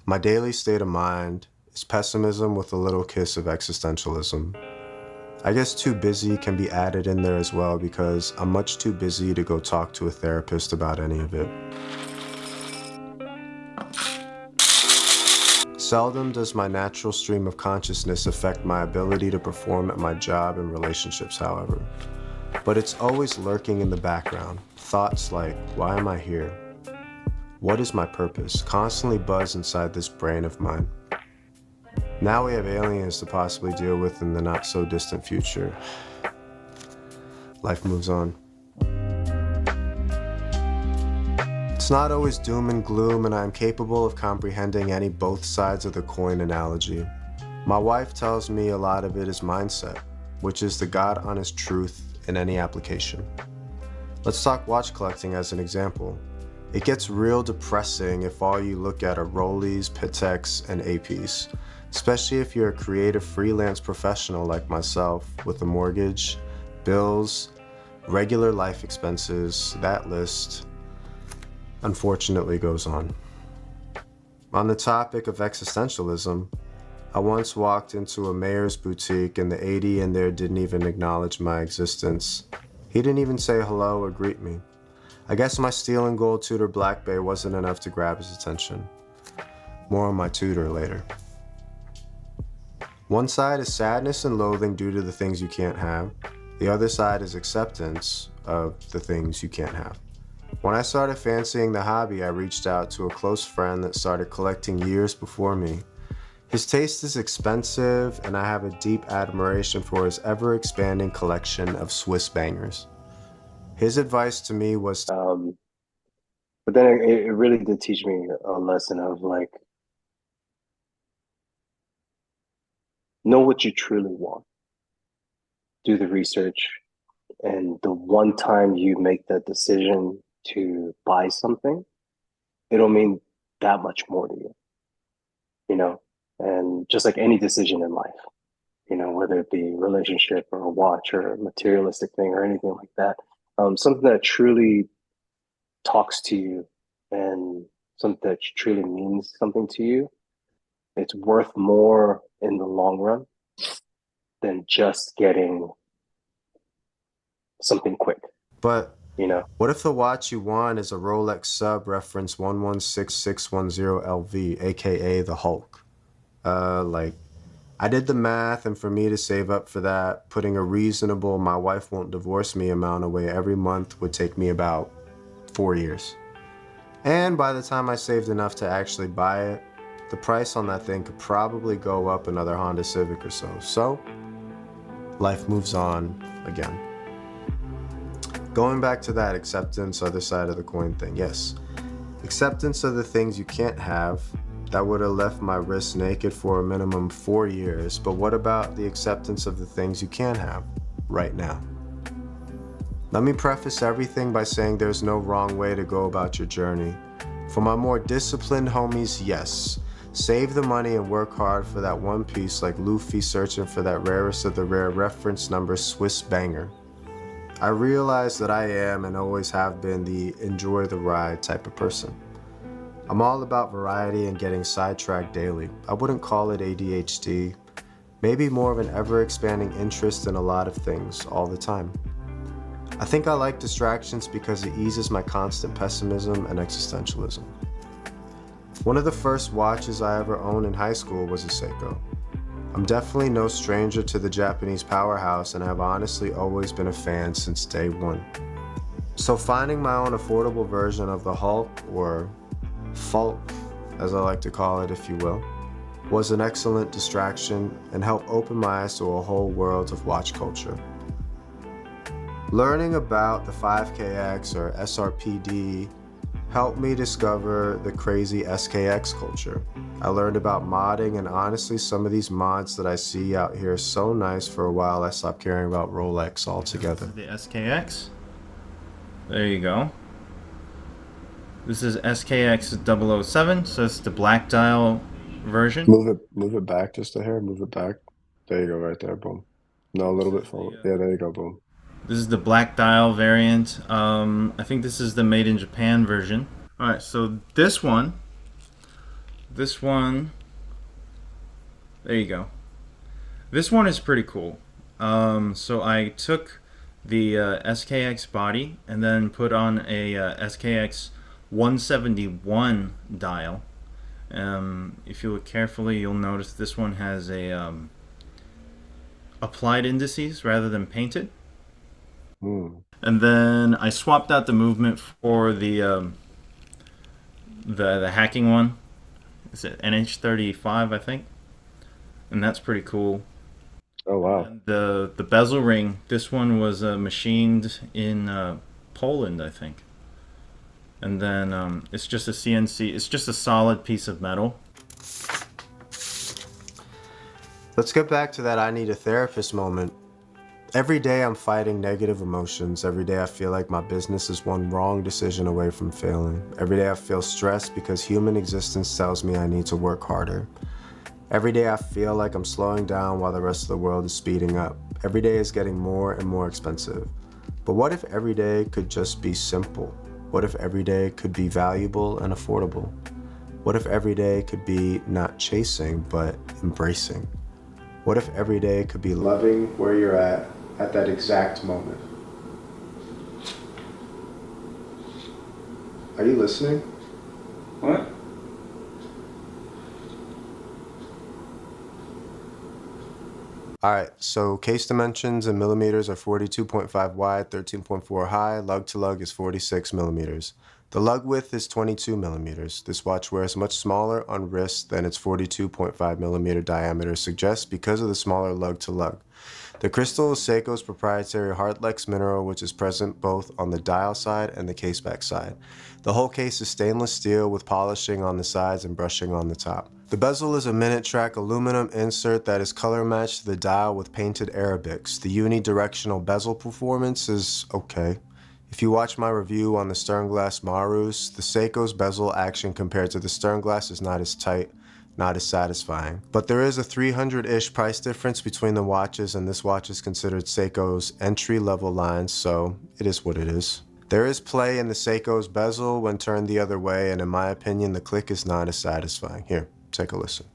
My daily state of mind is pessimism with a little kiss of existentialism. I guess too busy can be added in there as well because I'm much too busy to go talk to a therapist about any of it. Seldom does my natural stream of consciousness affect my ability to perform at my job and relationships, however. But it's always lurking in the background. Thoughts like, why am I here? What is my purpose? Constantly buzz inside this brain of mine. Now we have aliens to possibly deal with in the not so distant future. Life moves on. It's not always doom and gloom, and I am capable of comprehending any both sides of the coin analogy. My wife tells me a lot of it is mindset, which is the God-honest truth in any application. Let's talk watch collecting as an example. It gets real depressing if all you look at are Rollies, Pateks, and APs, especially if you're a creative freelance professional like myself with a mortgage, bills, regular life expenses. That list unfortunately goes on. On the topic of existentialism, I once walked into a mayor's boutique and the 80 in there didn't even acknowledge my existence. He didn't even say hello or greet me. I guess my steel and gold Tudor Black Bay wasn't enough to grab his attention. More on my Tudor later. One side is sadness and loathing due to the things you can't have. The other side is acceptance of the things you can't have. When I started fancying the hobby, I reached out to a close friend that started collecting years before me. His taste is expensive, and I have a deep admiration for his ever-expanding collection of Swiss bangers. His advice to me was, But then it really did teach me a lesson of like, know what you truly want, do the research, and the one time you make that decision to buy something, it'll mean that much more to you, you know? And just like any decision in life, whether it be relationship or a watch or a materialistic thing or anything like that, something that truly talks to you and something that truly means something to you, it's worth more in the long run than just getting something quick, but you know? what if the watch you want is a Rolex sub reference 116610LV, aka the Hulk? Like, I did the math, and for me to save up for that, putting a reasonable my wife won't divorce me amount away every month would take me about 4 years. And by the time I saved enough to actually buy it, the price on that thing could probably go up another Honda Civic or so. So, life moves on again. Going back to that acceptance, other side of the coin thing, yes. Acceptance of the things you can't have, that would have left my wrist naked for a minimum 4 years, but what about the acceptance of the things you can have right now? Let me preface everything by saying there's no wrong way to go about your journey. For my more disciplined homies, yes. Save the money and work hard for that one piece like Luffy searching for that rarest of the rare reference number Swiss banger. I realize that I am and always have been the enjoy the ride type of person. I'm all about variety and getting sidetracked daily. I wouldn't call it ADHD, maybe more of an ever-expanding interest in a lot of things all the time. I think I like distractions because it eases my constant pessimism and existentialism. One of the first watches I ever owned in high school was a Seiko. I'm definitely no stranger to the Japanese powerhouse and have honestly always been a fan since day one. So finding my own affordable version of the Hulk, or Fulk, as I like to call it if you will, was an excellent distraction and helped open my eyes to a whole world of watch culture. Learning about the 5KX or SRPD helped me discover the crazy SKX culture. I learned about modding, and honestly some of these mods that I see out here are so nice. For a while I stopped caring about Rolex altogether. The SKX. There you go. This is SKX007, so it's the black dial version. Move it back just a hair, move it back. There you go, right there, boom. No, a little bit forward. Yeah, there you go, boom. This is the black dial variant. I think this is the made in Japan version. Alright, so this this one, there you go. This one is pretty cool. So I took the SKX body and then put on a SKX 171 dial. If you look carefully, you'll notice this one has a applied indices rather than painted. And then I swapped out the movement for the hacking one. Is it NH35, I think? And that's pretty cool. Oh, wow. And the bezel ring, this one was machined in Poland, I think. And then it's just a CNC. It's just a solid piece of metal. Let's get back to that I need a therapist moment. Every day I'm fighting negative emotions. Every day I feel like my business is one wrong decision away from failing. Every day I feel stressed because human existence tells me I need to work harder. Every day I feel like I'm slowing down while the rest of the world is speeding up. Every day is getting more and more expensive. But what if every day could just be simple? What if every day could be valuable and affordable? What if every day could be not chasing, but embracing? What if every day could be loving where you're at that exact moment? Are you listening? What? All right, so case dimensions in millimeters are 42.5 wide, 13.4 high. Lug to lug is 46 millimeters. The lug width is 22 millimeters. This watch wears much smaller on wrist than its 42.5 millimeter diameter suggests because of the smaller lug to lug. The crystal is Seiko's proprietary Heartlex mineral, which is present both on the dial side and the caseback side. The whole case is stainless steel with polishing on the sides and brushing on the top. The bezel is a minute track aluminum insert that is color matched to the dial with painted Arabics. The unidirectional bezel performance is okay. If you watch my review on the Sternglass Marus, the Seiko's bezel action compared to the Sternglass is not as tight, not as satisfying. But there is a 300-ish price difference between the watches, and this watch is considered Seiko's entry-level line, so it is what it is. There is play in the Seiko's bezel when turned the other way, and in my opinion, the click is not as satisfying. Here, take a listen.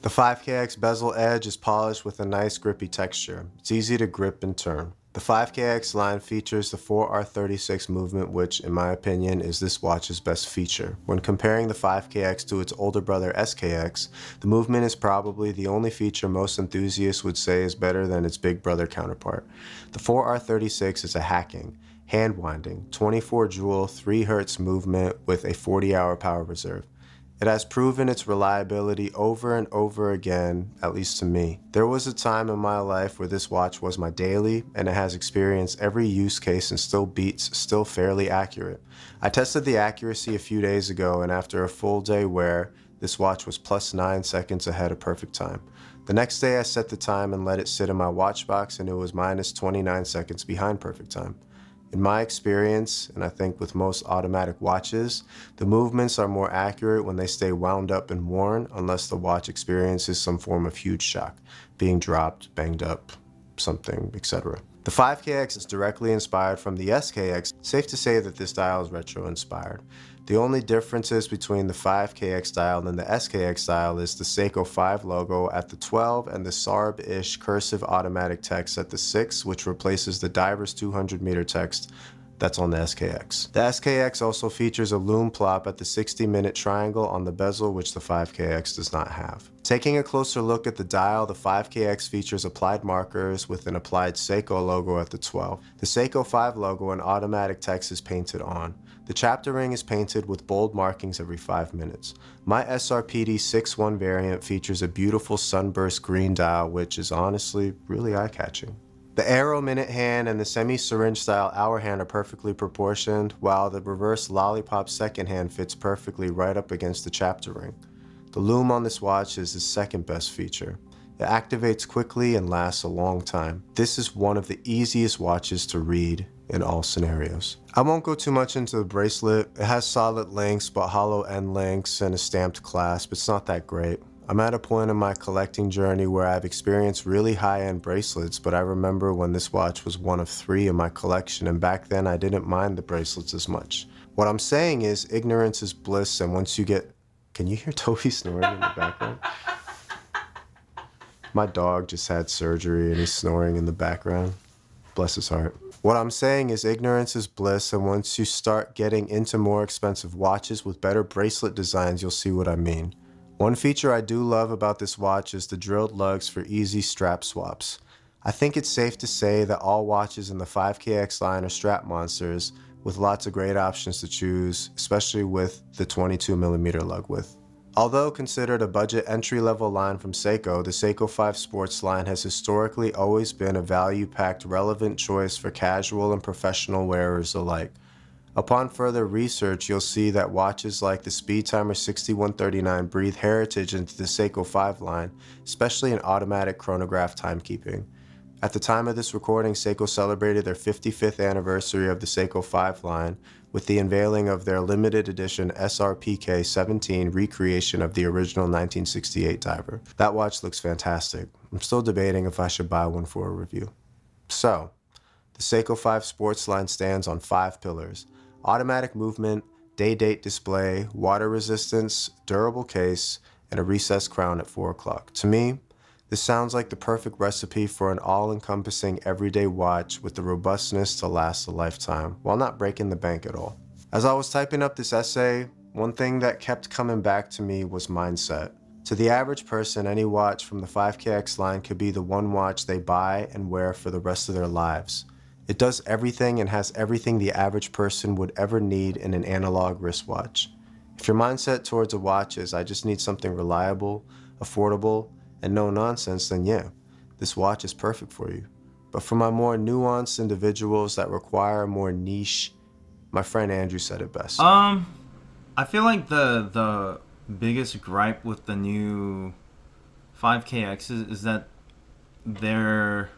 The 5KX bezel edge is polished with a nice grippy texture. It's easy to grip and turn. The 5KX line features the 4R36 movement, which, in my opinion, is this watch's best feature. When comparing the 5KX to its older brother SKX, the movement is probably the only feature most enthusiasts would say is better than its big brother counterpart. The 4R36 is a hacking, hand-winding, 24 joule, 3 Hz movement with a 40-hour power reserve. It has proven its reliability over and over again, at least to me. There was a time in my life where this watch was my daily, and it has experienced every use case and still beats still fairly accurate. I tested the accuracy a few days ago, and after a full day wear, this watch was plus 9 seconds ahead of perfect time. The next day I set the time and let it sit in my watch box, and it was minus 29 seconds behind perfect time. In my experience, and I think with most automatic watches, the movements are more accurate when they stay wound up and worn, unless the watch experiences some form of huge shock, being dropped, banged up, something, etc. The 5KX is directly inspired from the SKX. Safe to say that this dial is retro-inspired. The only differences between the 5KX dial and the SKX dial is the Seiko 5 logo at the 12 and the SARB-ish cursive automatic text at the 6, which replaces the diver's 200-meter text that's on the SKX. The SKX also features a lume plop at the 60-minute triangle on the bezel, which the 5KX does not have. Taking a closer look at the dial, the 5KX features applied markers with an applied Seiko logo at the 12. The Seiko 5 logo and automatic text is painted on. The chapter ring is painted with bold markings every 5 minutes. My SRPD61 variant features a beautiful sunburst green dial, which is honestly really eye-catching. The arrow minute hand and the semi-syringe style hour hand are perfectly proportioned, while the reverse lollipop second hand fits perfectly right up against the chapter ring. The lume on this watch is the second best feature. It activates quickly and lasts a long time. This is one of the easiest watches to read in all scenarios. I won't go too much into the bracelet. It has solid links but hollow end links and a stamped clasp. It's not that great. I'm at a point in my collecting journey where I've experienced really high-end bracelets, but I remember when this watch was one of 3 in my collection, and back then I didn't mind the bracelets as much. What I'm saying is ignorance is bliss, and once you get... Can you hear Toby snoring in the background? My dog just had surgery and he's snoring in the background. Bless his heart. What I'm saying is ignorance is bliss, and once you start getting into more expensive watches with better bracelet designs, you'll see what I mean. One feature I do love about this watch is the drilled lugs for easy strap swaps. I think it's safe to say that all watches in the 5KX line are strap monsters, with lots of great options to choose, especially with the 22mm lug width. Although considered a budget entry-level line from Seiko, the Seiko 5 Sports line has historically always been a value-packed, relevant choice for casual and professional wearers alike. Upon further research, you'll see that watches like the Speedtimer 6139 breathe heritage into the Seiko 5 line, especially in automatic chronograph timekeeping. At the time of this recording, Seiko celebrated their 55th anniversary of the Seiko 5 line with the unveiling of their limited edition SRPD61 recreation of the original 1968 diver. That watch looks fantastic. I'm still debating if I should buy one for a review. So, the Seiko 5 Sports line stands on 5 pillars: automatic movement, day-date display, water resistance, durable case, and a recessed crown at 4 o'clock. To me, this sounds like the perfect recipe for an all-encompassing everyday watch with the robustness to last a lifetime, while not breaking the bank at all. As I was typing up this essay, one thing that kept coming back to me was mindset. To the average person, any watch from the 5KX line could be the one watch they buy and wear for the rest of their lives. It does everything and has everything the average person would ever need in an analog wristwatch. If your mindset towards a watch is, I just need something reliable, affordable, and no nonsense, then yeah, this watch is perfect for you. But for my more nuanced individuals that require more niche, my friend Andrew said it best. I feel like the biggest gripe with the new 5KX is that they're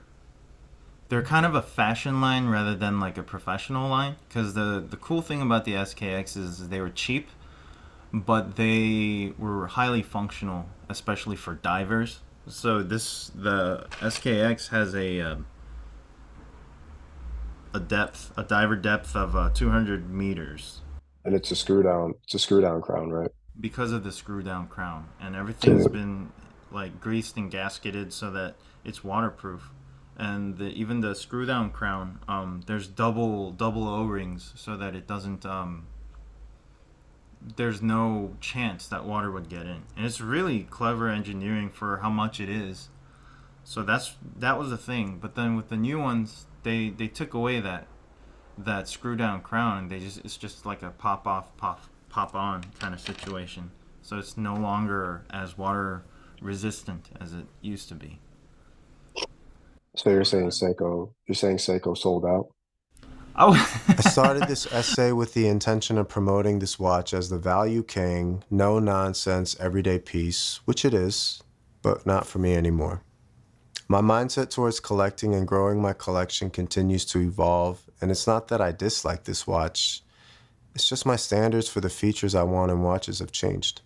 kind of a fashion line rather than like a professional line. Because the cool thing about the SKX is they were cheap, but they were highly functional, especially for divers. So the SKX has a diver depth of 200 meters And it's a screw down crown, right? because of the screw down crown, and everything's been like greased and gasketed so that it's waterproof. And even the screw down crown, there's double O-rings so that it doesn't there's no chance that water would get in. And it's really clever engineering for how much it is. So that was the thing. But then with the new ones, they took away that screw down crown, and it's just like a pop off, pop on kind of situation. So it's no longer as water resistant as it used to be. So you're saying Seiko sold out? Oh, I started this essay with the intention of promoting this watch as the value king, no nonsense, everyday piece, which it is, but not for me anymore. My mindset towards collecting and growing my collection continues to evolve, and it's not that I dislike this watch, it's just my standards for the features I want in watches have changed.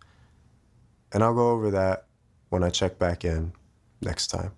And I'll go over that when I check back in next time.